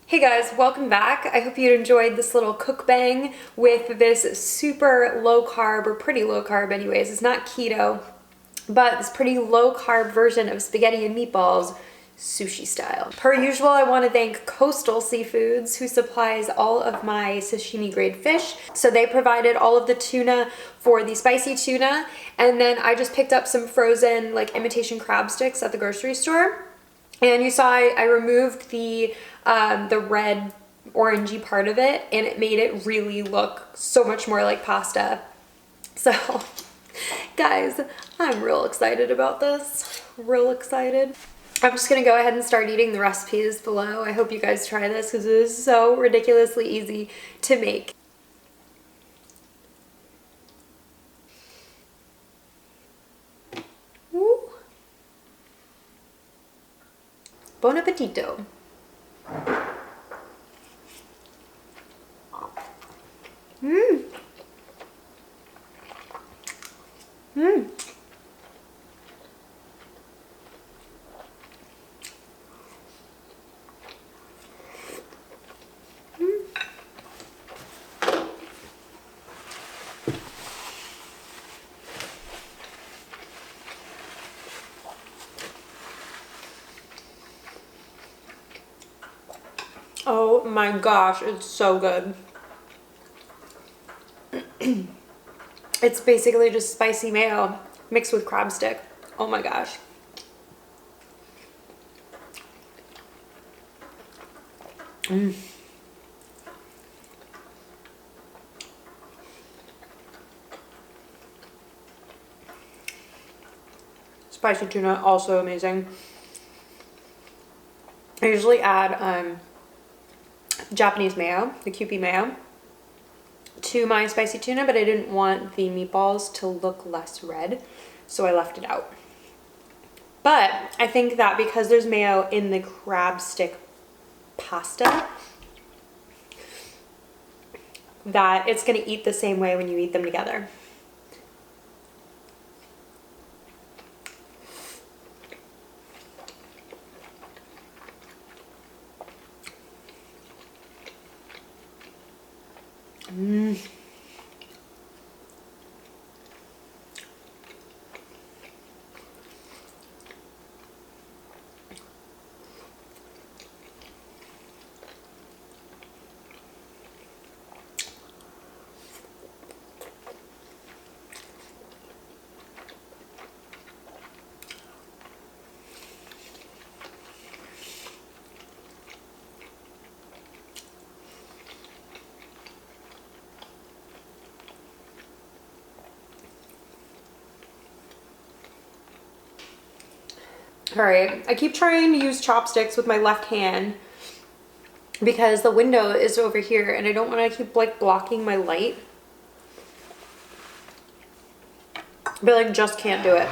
Hey guys, welcome back. I hope you enjoyed this little cookbang with this super low carb, or pretty low carb anyways. It's not keto, but this pretty low carb version of spaghetti and meatballs, sushi style. Per usual, I want to thank Coastal Seafoods, who supplies all of my sashimi grade fish. So they provided all of the tuna for the spicy tuna, and then I just picked up some frozen like imitation crab sticks at the grocery store. And you saw I removed the red orangey part of it, and it made it really look so much more like pasta. So guys, I'm real excited about this, real excited. I'm just gonna go ahead and start eating the recipes below. I hope you guys try this because it is so ridiculously easy to make. Woo. Bon appetito. Mmm. Mmm. Oh my gosh, it's so good. It's basically just spicy mayo mixed with crab stick. Oh my gosh. Mm. Spicy tuna, also amazing. I usually add Japanese mayo, the kewpie mayo, to my spicy tuna, but I didn't want the meatballs to look less red, so I left it out. But I think that because there's mayo in the crab stick pasta, that it's gonna eat the same way when you eat them together. Mmm. All right, I keep trying to use chopsticks with my left hand because the window is over here and I don't want to keep like blocking my light. But like just can't do it.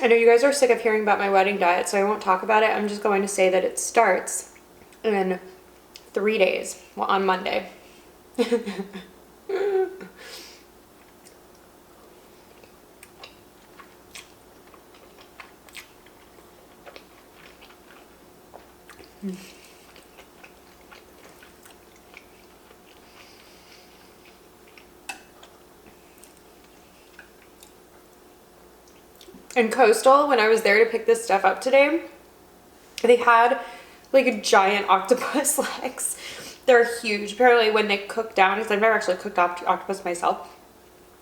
I know you guys are sick of hearing about my wedding diet, so I won't talk about it. I'm just going to say that it starts in 3 days, well, on Monday. And Coastal, when I was there to pick this stuff up today, they had like a giant octopus legs. They're huge. Apparently when they cook down, because I've never actually cooked octopus myself,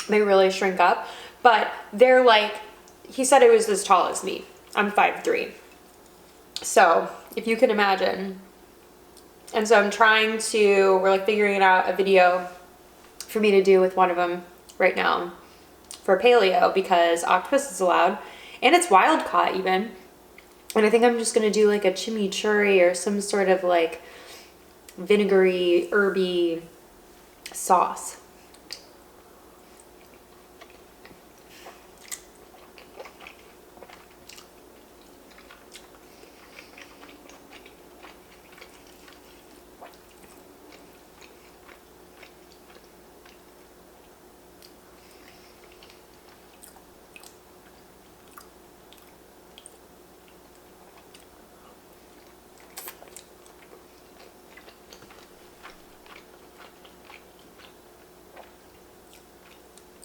they really shrink up. But they're like, he said it was as tall as me. I'm 5'3". So if you can imagine And so we're like figuring out a video for me to do with one of them right now for paleo, because octopus is allowed and it's wild caught even. And I think I'm just gonna do like a chimichurri or some sort of like vinegary, herby sauce.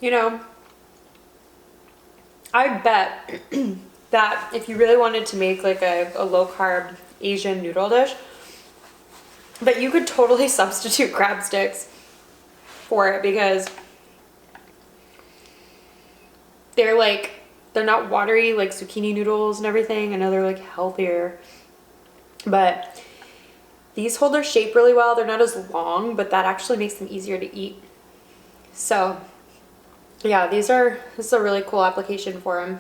You know, I bet that if you really wanted to make like a low carb Asian noodle dish, that you could totally substitute crab sticks for it, because they're not watery like zucchini noodles and everything. I know they're like healthier, but these hold their shape really well. They're not as long, but that actually makes them easier to eat. So yeah, this is a really cool application for them.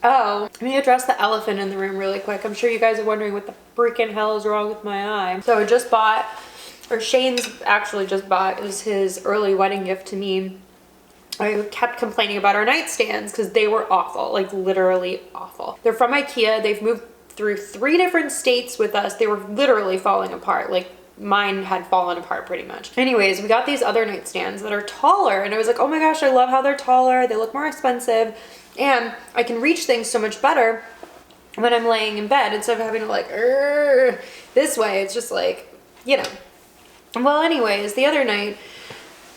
Oh, let me address the elephant in the room really quick. I'm sure you guys are wondering what the freaking hell is wrong with my eye. So I just bought, or Shane's actually just bought, is his early wedding gift to me. I kept complaining about our nightstands because they were awful, like literally awful. They're from IKEA. They've moved through 3 different states with us. They were literally falling apart. Like mine had fallen apart pretty much. Anyways, we got these other nightstands that are taller, and I was like, oh my gosh, I love how they're taller. They look more expensive, and I can reach things so much better when I'm laying in bed instead of having to like, this way. It's just like, you know. Well, anyways, the other night,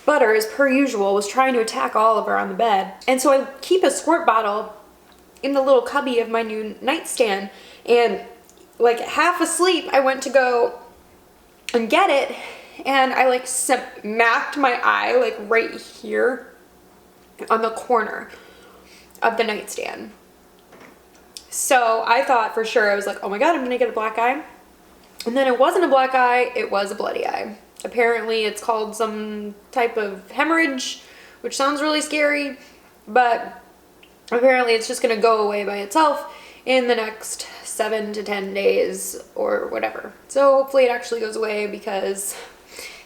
Butter, as per usual, was trying to attack Oliver on the bed. And so I keep a squirt bottle in the little cubby of my new nightstand, and like half asleep, I went to go and get it, and I like smacked my eye like right here on the corner of the nightstand. So I thought for sure, I was like, oh my God, I'm gonna get a black eye. And then it wasn't a black eye, it was a bloody eye. Apparently it's called some type of hemorrhage, which sounds really scary, but apparently it's just gonna go away by itself in the next 7 to 10 days or whatever. So hopefully it actually goes away, because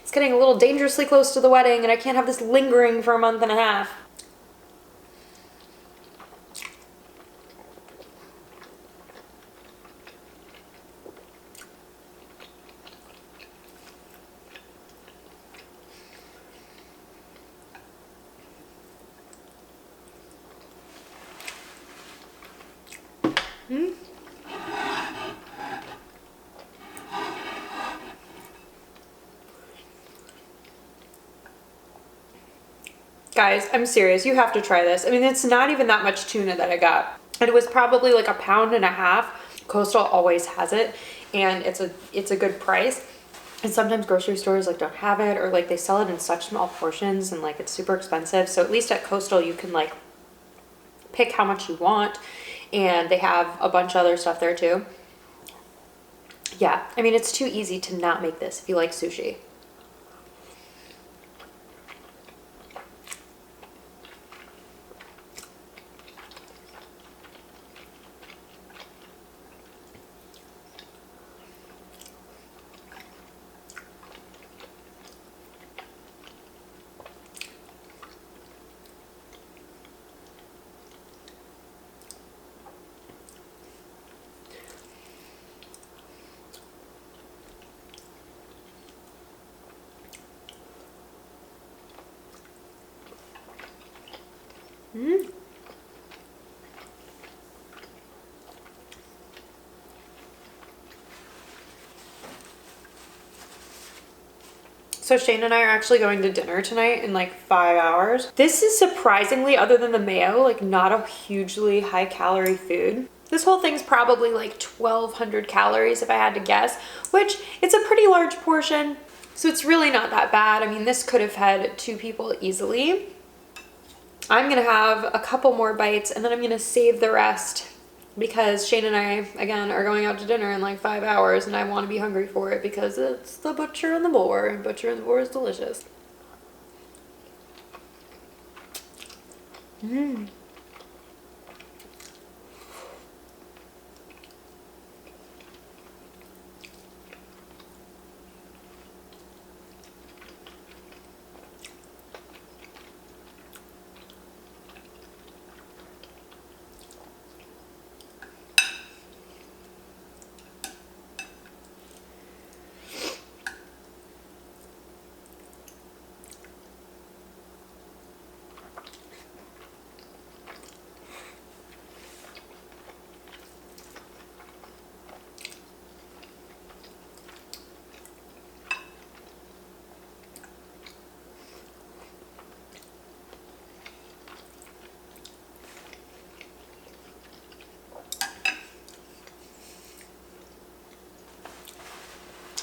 it's getting a little dangerously close to the wedding and I can't have this lingering for a month and a half. Guys, I'm serious. You have to try this. I mean, it's not even that much tuna that I got. It was probably like £1.5 pounds. Coastal always has it, and it's a good price. And sometimes grocery stores like don't have it, or like they sell it in such small portions and like it's super expensive. So at least at Coastal you can like pick how much you want, and they have a bunch of other stuff there too. Yeah, I mean, it's too easy to not make this if you like sushi. Mm. So Shane and I are actually going to dinner tonight in like 5 hours. This is surprisingly, other than the mayo, like not a hugely high calorie food. This whole thing's probably like 1,200 calories if I had to guess, which it's a pretty large portion. So it's really not that bad. I mean, this could have fed 2 people easily. I'm gonna have a couple more bites and then I'm gonna save the rest because Shane and I, again, are going out to dinner in like 5 hours and I want to be hungry for it because it's the butcher and the boar. Butcher and the boar is delicious. Mmm.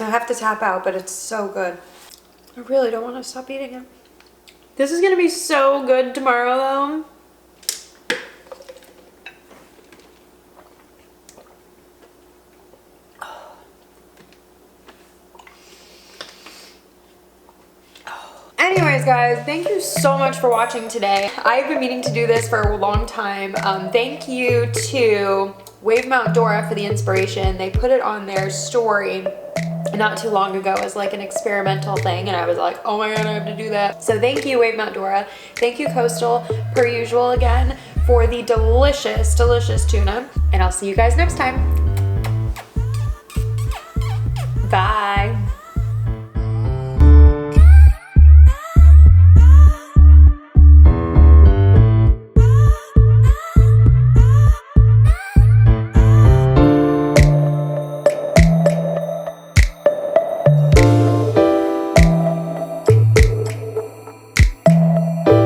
I have to tap out, but it's so good. I really don't want to stop eating it. This is gonna be so good tomorrow though. Anyways, guys, thank you so much for watching today. I've been meaning to do this for a long time. Thank you to Wave Mount Dora for the inspiration. They put it on their story not too long ago as like an experimental thing, and I was like, oh my god, I have to do that. So thank you, Wave Mount Dora. Thank you, Coastal, per usual again, for the delicious, delicious tuna. And I'll see you guys next time. Bye.